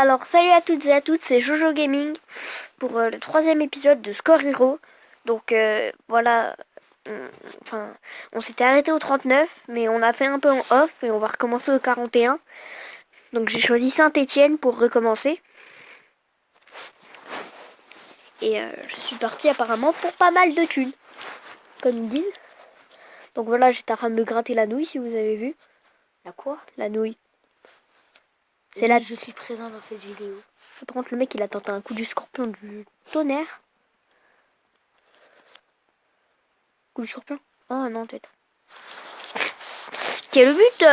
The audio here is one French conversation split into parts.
Alors salut à toutes et à tous, c'est Jojo Gaming pour le troisième épisode de Score Hero. Donc voilà, on s'était arrêté au 39, mais on a fait un peu en off et on va recommencer au 41. Donc j'ai choisi Saint-Étienne pour recommencer. Et je suis partie apparemment pour pas mal de thunes, comme ils disent. Donc voilà, j'étais en train de me gratter la nouille si vous avez vu. La quoi? La nouille. C'est là que je suis présent dans cette vidéo. Par contre, le mec il a tenté un coup du scorpion du tonnerre. Coup du scorpion? Oh non, tête. Quel but!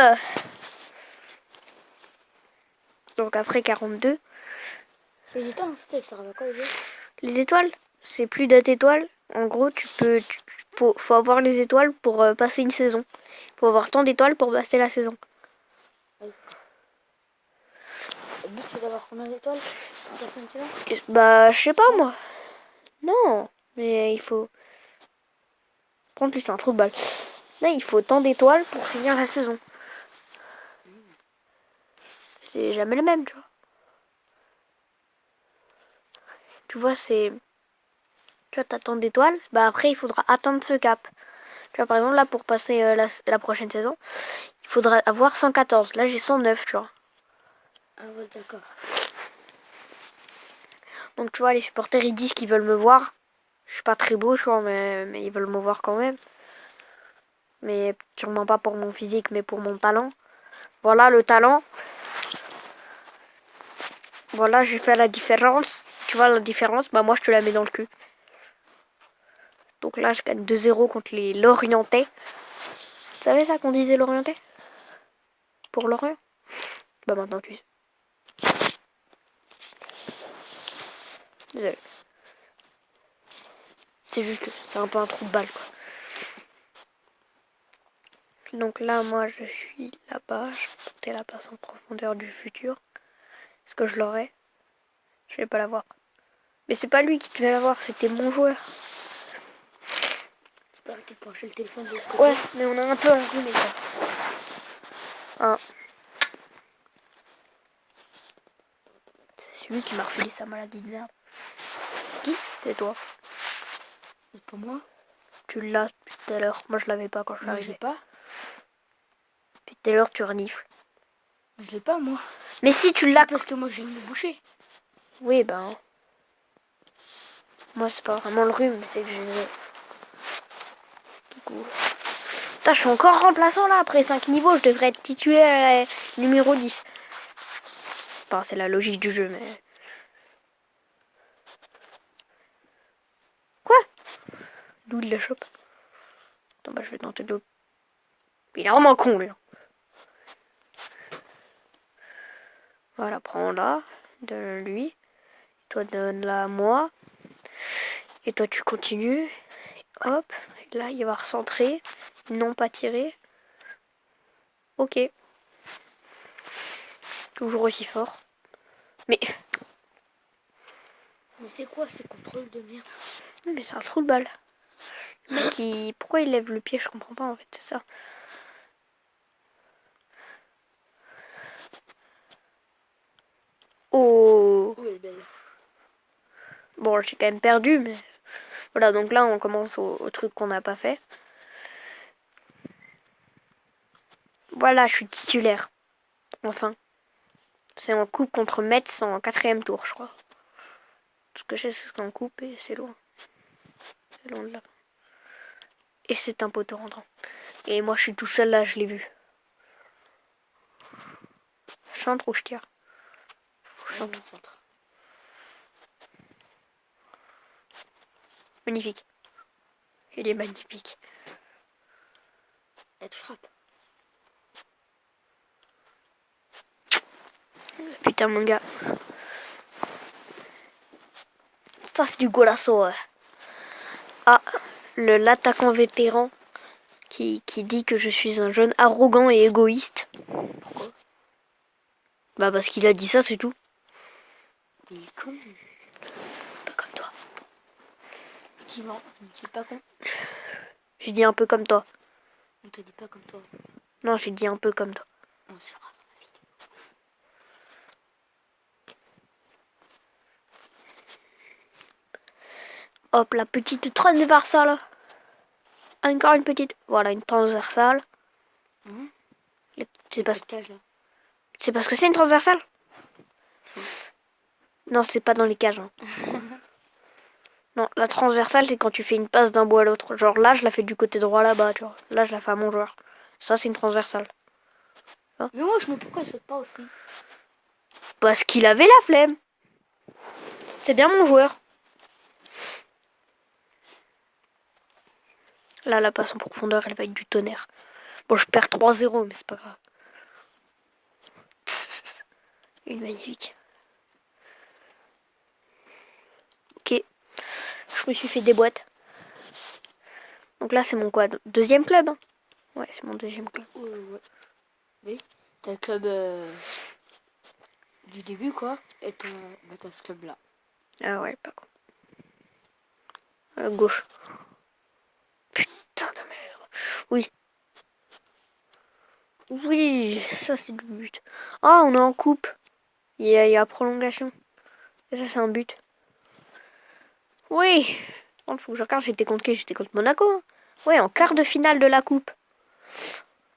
Donc après 42. Les étoiles, en fait, elles servent à quoi, les autres? Les étoiles, c'est plus d'étoiles. En gros, faut avoir les étoiles pour passer une saison. Faut avoir tant d'étoiles pour passer la saison. Oui. Le but, c'est d'avoir combien d'étoiles pour passer une saison? Bah, je sais pas moi. Non, mais il faut... Par contre, lui, c'est un trou de balle. Là, il faut tant d'étoiles pour finir la saison. C'est jamais le même, tu vois. Tu vois, c'est... Tu vois, t'as tant d'étoiles. Bah après, il faudra atteindre ce cap. Tu vois, par exemple, là, pour passer la prochaine saison, il faudra avoir 114. Là, j'ai 109, tu vois. Ah ouais, d'accord. Donc, tu vois, les supporters, ils disent qu'ils veulent me voir. Je suis pas très beau, je crois, mais ils veulent me voir quand même. Mais sûrement pas pour mon physique, mais pour mon talent. Voilà le talent. Voilà, j'ai fait la différence. Tu vois la différence? Bah moi, je te la mets dans le cul. Donc là, je gagne 2-0 contre les Lorientais. Tu savais ça qu'on disait Lorientais? Pour Lorient? Bah maintenant, tu sais. Désolé. C'est juste que c'est un peu un trou de balle, quoi. Donc là, moi, je suis là-bas. Je vais porter la passe en profondeur du futur. Est-ce que je l'aurai? Je vais pas l'avoir. Mais c'est pas lui qui devait l'avoir, c'était mon joueur. Tu peux arrêter de pencher le téléphone de l'autre côté? Ouais, mais on a un peu enrhumé ça. Ah. C'est lui qui m'a refilé sa maladie de merde. Qui? C'est toi. C'est pas moi. Tu l'as depuis tout à l'heure. Moi, je l'avais pas quand je suis Moi, je arrivé. l'ai pas. Depuis tout à l'heure, tu renifles. Je l'ai pas, moi. Mais si, tu l'as. Parce que moi, j'ai me boucher. Oui, ben... Moi, c'est pas vraiment le rhume, c'est que j'ai... Du coup... Putain, je suis encore remplaçant, là. Après 5 niveaux, je devrais être titulaire numéro 10. Enfin, c'est la logique du jeu, mais... Quoi? D'où il la chope? Attends, bah, je vais tenter de... Il est vraiment con, lui. Voilà, prends-la. Donne-lui. Toi, donne-la à moi. Et toi, tu continues. Hop. Là, il va recentrer. Non pas tiré. Ok. Toujours aussi fort. Mais c'est quoi ces contrôles de merde? mais c'est un trou de balle. Le mec, pourquoi il lève le pied? Je comprends pas, en fait. C'est ça. Oh. Oui, elle est belle. Bon, j'ai quand même perdu, mais... Voilà, donc là, on commence au truc qu'on n'a pas fait. Voilà, je suis titulaire. Enfin. C'est en coupe contre Metz en 4ème tour, je crois. Ce que je sais, c'est qu'en coupe, et c'est loin. C'est loin de là. Et c'est un poteau rentrant. Et moi, je suis tout seul là, je l'ai vu. Centre ou je tire? Centre. Magnifique. Il est magnifique. Elle te frappe. Putain, mon gars. Ça, c'est du golasso. Ah, l'attaquant vétéran qui dit que je suis un jeune arrogant et égoïste. Pourquoi? Bah, parce qu'il a dit ça, c'est tout. Il est con. Pas comme toi. Effectivement, je ne suis pas con. J'ai dit un peu comme toi. On te dit pas comme toi. Non, j'ai dit un peu comme toi. On sera dans la vidéo. Hop, la petite transversale. Encore une petite. Voilà, une transversale. C'est pas... C'est parce que c'est une transversale. Non, c'est pas dans les cages. Hein. Non, la transversale, c'est quand tu fais une passe d'un bout à l'autre. Genre là, je la fais du côté droit là-bas, tu vois. Là, je la fais à mon joueur. Ça, c'est une transversale. Hein. Mais moi, je me pourquoi il saute pas aussi. Parce qu'il avait la flemme. C'est bien mon joueur. Là, la passe en profondeur, elle va être du tonnerre. Bon, je perds 3-0, mais c'est pas grave. Une magnifique. Ok. Je me suis fait des boîtes. Donc là, c'est mon quoi? Deuxième club. Hein. Ouais, c'est mon deuxième club. Ouais. Oui. T'as le club du début, quoi. Et t'as ce club-là. Ah ouais, pas con. À gauche. Putain de merde. Oui. Oui, ça c'est du but. Ah, on est en coupe. Il y a prolongation. Et ça, c'est un but. Oui. Il faut que je regarde, j'étais contre qui? J'étais contre Monaco. Hein. Ouais, en quart de finale de la coupe.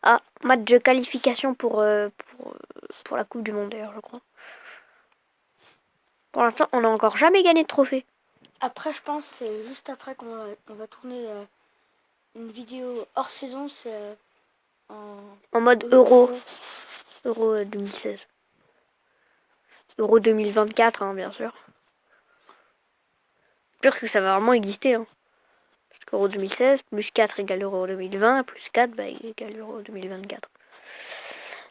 Ah, match de qualification pour la Coupe du Monde, d'ailleurs, je crois. Pour l'instant, on n'a encore jamais gagné de trophée. Après, je pense, c'est juste après on va tourner une vidéo hors saison, c'est En mode Euro. Euro 2016. Euro 2024, hein, bien sûr. J'espère que ça va vraiment exister. Hein. Parce qu'Euro 2016, plus 4 égale Euro 2020, plus 4 égale Euro 2024.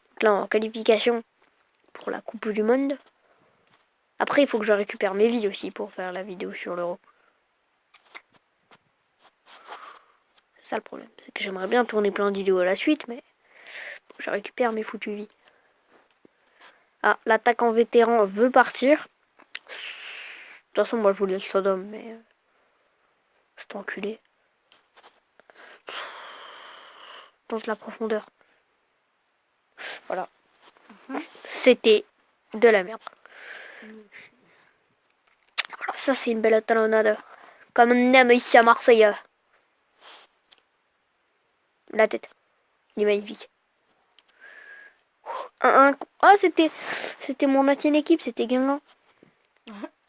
Donc là, en qualification pour la Coupe du Monde. Après, il faut que je récupère mes vies aussi pour faire la vidéo sur l'Euro. C'est ça le problème. C'est que j'aimerais bien tourner plein de vidéos à la suite, mais je récupère mes foutues vies. Ah, l'attaquant vétéran veut partir. De toute façon, moi, je voulais le Sodome, mais... c'est enculé. Dans la profondeur. Voilà. C'était de la merde. Voilà, ça, c'est une belle talonnade. Comme on aime ici à Marseille. La tête. Il est magnifique. Ah, c'était mon ancienne équipe, c'était Guingamp.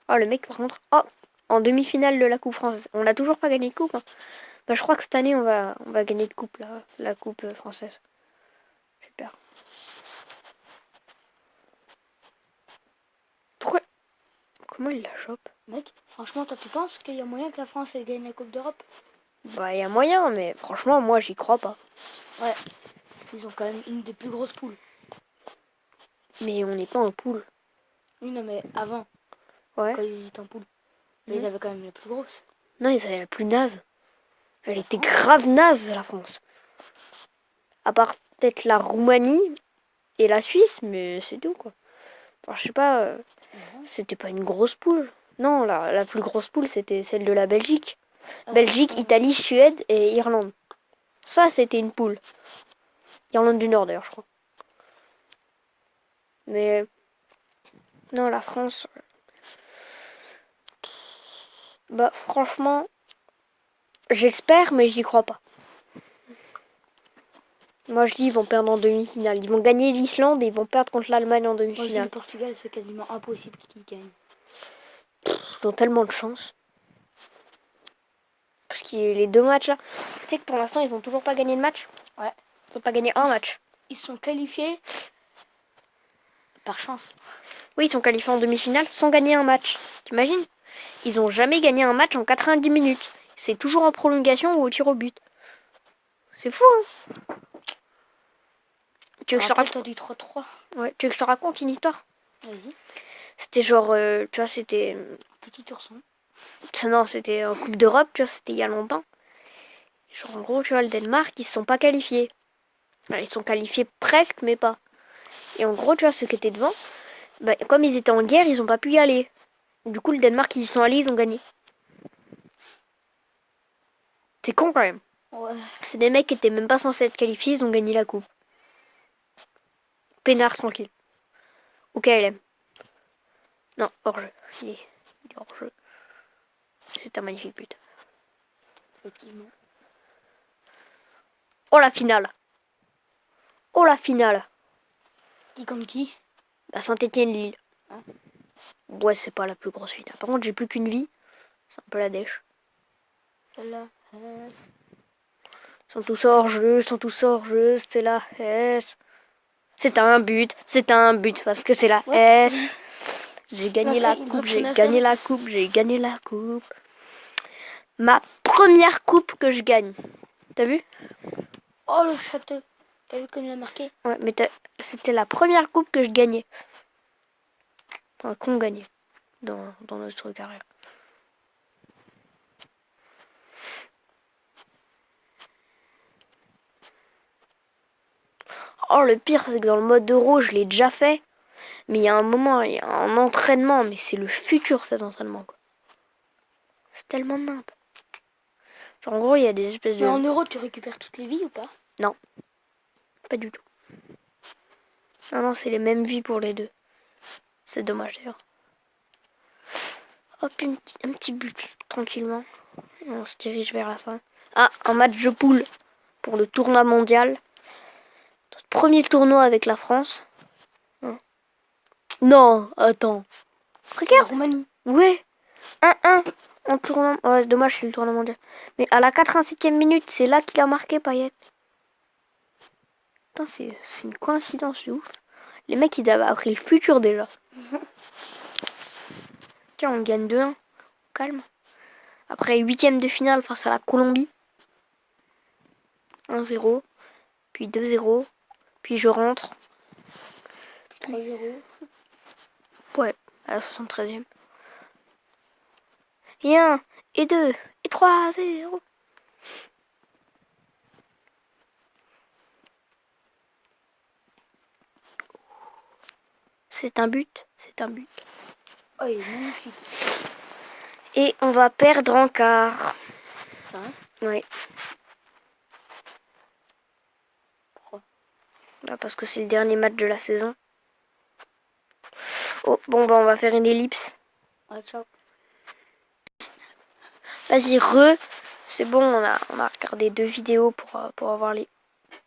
Oh, le mec, par contre. Oh, en demi-finale de la Coupe française. On n'a toujours pas gagné de coupe. Hein. Bah, je crois que cette année, on va gagner de coupe, la Coupe française. Super. Pourquoi? Comment il la chope? Mec, franchement, toi, tu penses qu'il y a moyen que la France elle gagne la Coupe d'Europe? Bah, il y a moyen, mais franchement, moi, j'y crois pas. Ouais. Ils ont quand même une des plus grosses poules. Mais on n'est pas en poule. Oui, non, mais avant, Ouais. quand ils étaient en poule, là, ils avaient quand même la plus grosse. Non, ils avaient la plus naze. Elle était grave naze, la France. À part peut-être la Roumanie et la Suisse, mais c'est tout, quoi. Enfin, je sais pas, c'était pas une grosse poule. Non, la plus grosse poule, c'était celle de la Belgique. Belgique, Italie, Suède et Irlande. Ça, c'était une poule. Irlande du Nord, d'ailleurs, je crois. Mais non, la France... Bah, franchement, j'espère, mais j'y crois pas. Moi, je dis ils vont perdre en demi-finale. Ils vont gagner l'Islande et ils vont perdre contre l'Allemagne en Moi, je dis demi-finale. le Portugal, c'est quasiment impossible qu'ils gagnent. Ils ont tellement de chance. Parce que les deux matchs là, tu sais que pour l'instant, ils n'ont toujours pas gagné de match. Ouais. Ils n'ont pas gagné un match. Ils sont qualifiés par chance. Oui, ils sont qualifiés en demi-finale sans gagner un match. T'imagines? Ils n'ont jamais gagné un match en 90 minutes. C'est toujours en prolongation ou au tir au but. C'est fou, hein? Tu veux que je te raconte? T'as dit 3-3. Ouais, tu veux que je te raconte une histoire? Vas-y. C'était genre, tu vois, c'était... Petit ourson. Non, c'était en Coupe d'Europe, tu vois, c'était il y a longtemps. Genre, en gros, tu vois, le Danemark, ils se sont pas qualifiés. Enfin, ils sont qualifiés presque, mais pas. Et en gros, tu vois, ceux qui étaient devant, bah, comme ils étaient en guerre, ils ont pas pu y aller. Du coup, le Danemark, ils y sont allés, ils ont gagné. C'est con quand même. Ouais. C'est des mecs qui étaient même pas censés être qualifiés, ils ont gagné la coupe. Peinard tranquille. Ou KLM. Non, hors-jeu. Il est hors-jeu. C'est un magnifique but. Effectivement. Oh la finale. Oh la finale. Qui contre qui? Bah, Saint-Étienne-Lille. Hein? Ouais, c'est pas la plus grosse finale. Par contre, j'ai plus qu'une vie. C'est un peu la dèche. Celle-là. Sont tous hors jeu, sont tous hors jeu. C'est la S. C'est un but. C'est un but parce que c'est la What? S. J'ai gagné la Il coupe, doit j'ai tourner à gagné faire. la coupe, j'ai gagné la coupe. Ma première coupe que je gagne. T'as vu? Oh le château. T'as vu comme il a marqué? Ouais, mais c'était la première coupe que je gagnais. Enfin, qu'on gagnait dans notre carrière. Oh, le pire, c'est que dans le mode euro, je l'ai déjà fait. Mais il y a un moment, il y a un entraînement. Mais c'est le futur, cet entraînement, quoi. C'est tellement nimp. Genre, en gros, il y a des espèces Mais de... en euro, tu récupères toutes les vies ou pas? Non, pas du tout. Non, non, c'est les mêmes vies pour les deux. C'est dommage, d'ailleurs. Hop, un petit but, tranquillement. On se dirige vers la fin. Ah, un match de poule pour le tournoi mondial. Notre premier tournoi avec la France. Non, attends. La Regarde. Roumanie. Ouais. 1-1 en tournoi. Ouais, c'est dommage, c'est le tournoi mondial. Mais à la 87e minute, c'est là qu'il a marqué Payet. Putain, c'est une coïncidence de ouf. Les mecs, ils avaient appris le futur déjà. Tiens, on gagne 2-1. Calme. Après, 8e de finale face à la Colombie. 1-0. Puis 2-0. Puis je rentre. 3-0. Ouais, à la 73e. Et 1, et 2, et 3-0. C'est un but, c'est un but. Oh, il est magnifique. Et on va perdre en quart. Ça, hein? Ouais. Pourquoi? Bah, parce que c'est le dernier match de la saison. Oh, bon, bah on va faire une ellipse. Ah, ciao. Vas-y, c'est bon, on a regardé 2 vidéos pour avoir les...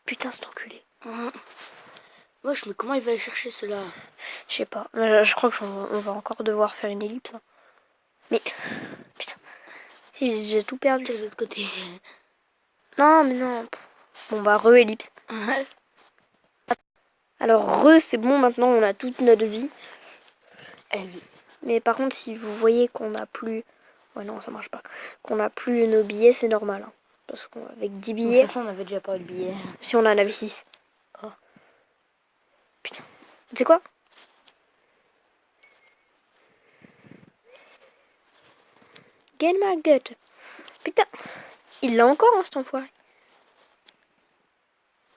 Putain, c'est enculé. Wesh, mais comment il va aller chercher cela? Je sais pas. Je crois qu'on va encore devoir faire une ellipse. Hein. Mais... Putain. J'ai tout perdu. De l'autre côté. Non, mais non. Bon, bah, ellipse. Alors, c'est bon, maintenant, on a toute notre vie. Mais par contre, si vous voyez qu'on n'a plus... Ouais, non, ça marche pas. Qu'on n'a plus nos billets, c'est normal. Hein. Parce qu'avec 10 De billets... toute façon, on avait déjà pas eu de billets. Si on en avait 6. Oh. Putain. Tu sais quoi? Get my gut. Putain. Il l'a encore, hein, cet enfoiré.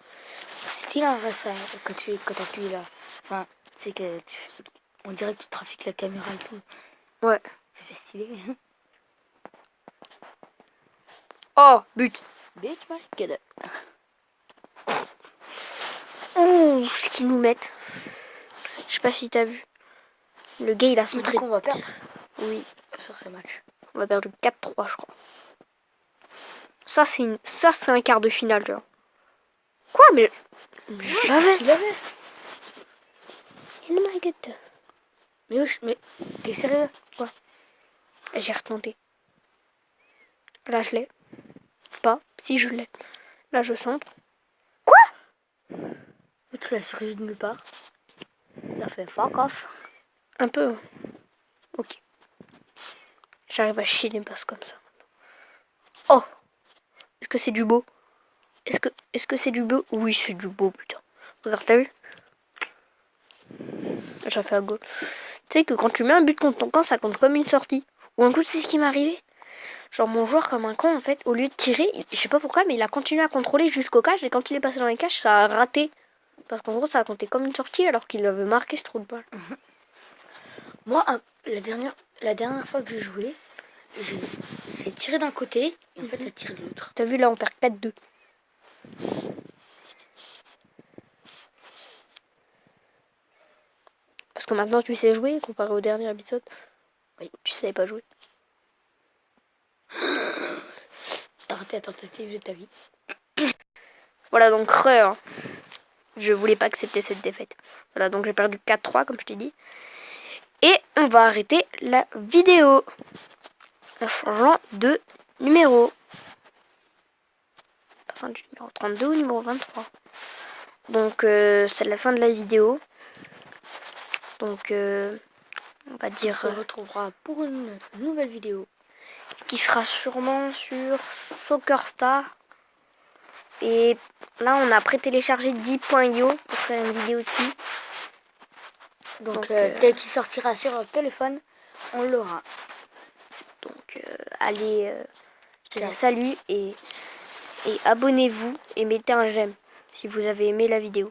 C'est stylé, en vrai, ça, quand t'appuies là. Enfin, c'est que on dirait que tu trafiques la caméra et tout. Ouais. Ça fait stylé. Oh, but. Bitch, my get it. Oh, ce qu'ils nous mettent. Je sais pas si t'as vu. Le gars, il a son Mais qu'on va perdre Oui. sur ce match. On va perdre 4-3, je crois. Ça, c'est un quart de finale, tu vois. Quoi, mais... Je l'avais. Tu l'avais? In my gut. Mais wesh, mais t'es sérieux? Quoi? J'ai retenté. Là, je l'ai. Pas. Si, je l'ai. Là, je centre. L'autre, il a surgi de nulle part. Il a fait fuck off. Un peu. Ok. J'arrive à chier des passes comme ça. Oh! Est-ce que c'est du beau? Est-ce que c'est du beau? Oui, c'est du beau, putain. Regarde, t'as vu? J'ai fait un goal. Tu sais que quand tu mets un but contre ton camp, ça compte comme une sortie. Ou un coup, c'est ce qui m'est arrivé. Genre, mon joueur, comme un con, en fait, au lieu de tirer, je sais pas pourquoi, mais il a continué à contrôler jusqu'au cage. Et quand il est passé dans les cages, ça a raté. Parce qu'en gros, ça a compté comme une sortie alors qu'il avait marqué ce trou de balle. Moi, la dernière fois que j'ai joué, j'ai tiré d'un côté et en fait, ça tire de l'autre. T'as vu, là, on perd 4-2. Parce que maintenant, tu sais jouer comparé au dernier épisode. Oui, tu savais pas jouer. T'as raté la tentative de ta vie. Voilà, donc hein. Je voulais pas accepter cette défaite. Voilà, donc j'ai perdu 4-3 comme je t'ai dit. Et on va arrêter la vidéo en changeant de numéro. Passant du numéro 32 au numéro 23. Donc c'est la fin de la vidéo. Donc on va dire... On se retrouvera pour une nouvelle vidéo. Qui sera sûrement sur Soccer Star. Et là on a pré-téléchargé 10.io pour faire une vidéo dessus. Donc dès qu'il sortira sur un téléphone, on l'aura. Donc allez, je te dis salut et abonnez-vous et mettez un j'aime si vous avez aimé la vidéo.